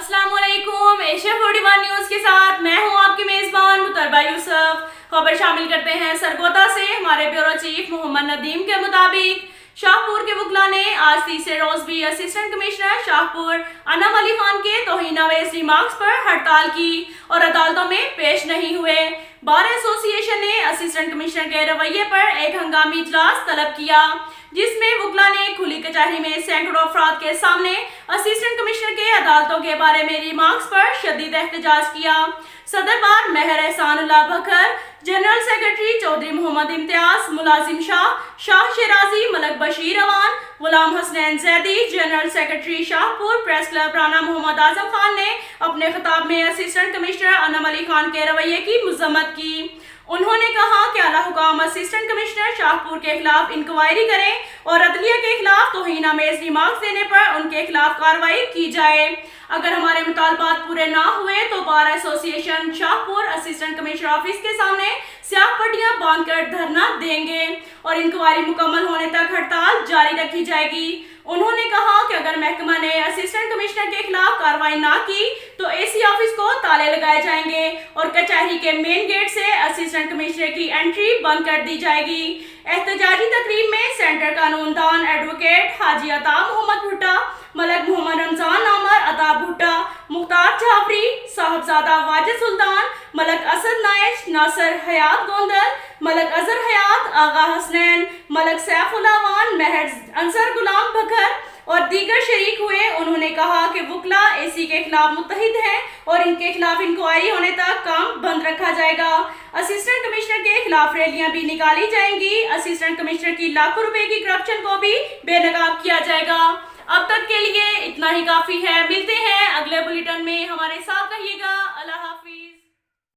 अस्सलामुअलैकुम। Asia 41 news के साथ मैं हूं आपकी मेजबान मुतरबा यूसुफ। खबर शामिल करते हैं सरगोदा से। हमारे ब्यूरो चीफ मोहम्मद नदीम के मुताबिक शाहपुर के वकला ने आज तीसरे रोज भी असिस्टेंट कमिश्नर शाहपुर अनम अली खान के तौहीनावेज रिमार्क्स पर हड़ताल की और अदालतों में पेश नहीं हुए। बार एसोसिएशन ने असिस्टेंट कमिश्नर के रवैये पर एक हंगामी इजलास तलब किया, जिसमें वकला ने खुली कचहरी में सैकड़ों अफराद के सामने असिस्टेंट कमिश्नर के अदालतों के बारे में रिमार्क्स पर शदीद एहतजाज किया। सदर bar Mehar Ehsanullah Bakar, general secretary Chaudhry Mohammad Imtiaz, मुलाजिम Shah Shirazi, Malik Bashir Awan, Ghulam Hasnain Zaidi, general secretary Shahpur press club Rana Mohammad Azam Khan ने अपने खिताब में असिस्टेंट कमिश्नर अनम अली खान के रवैये की मजम्मत की। उन्होंने कहा कि आला हुकाम असिस्टेंट कमिश्नर शाहपुर के खिलाफ इंक्वायरी करें और अदलिया के खिलाफ तौहीनामेज रिमार्क्स देने पर उनके खिलाफ कार्रवाई की जाए। अगर हमारे मुतालबात पूरे ना हुए तो bar association Shahpur assistant commissioner office के सामने स्याह पट्टियां बांधकर धरना देंगे और इंक्वायरी मुकम्मल होने तक हड़ताल जारी रखी जाएगी। उन्होंने कहा कि अगर महकमा ने असिस्टेंट कमिश्नर के खिलाफ कार्रवाई ना की तो एसी ऑफिस को ताले लगाए जाएंगे और कचहरी के मेन गेट से असिस्टेंट कमिश्नर की एंट्री बंद कर दी जाएगी। एहतजाजी तकरीब में सेंटर कानूनदान एडवोकेट हाजी अता मोहम्मद भुट्टा, मलक मोहम्मद रमजान नामर अता भुट्टा, मुख्तार जाफरी, साहबजादा वाजिद सुल्तान, मलक असद नायश, नासर हयात गोंदल, मलक अजहर हयात, आगा हसनैन, मलक सैफुल्लावान, महर अंसर गुलाम बकर और दीगर शरीक हुए। उन्होंने कहा कि वकला एसी के खिलाफ मुत्तहिद हैं और इनके खिलाफ इंक्वायरी होने तक काम बंद रखा जाएगा। असिस्टेंट कमिश्नर के खिलाफ रैलियां भी निकाली जाएंगी। असिस्टेंट कमिश्नर की लाखों रुपए की करप्शन को भी बेनकाब किया जाएगा। अब तक के लिए इतना ही काफी है। मिलते हैं अगले बुलेटिन में, हमारे साथ रहिएगा। अल्लाह हाफिज।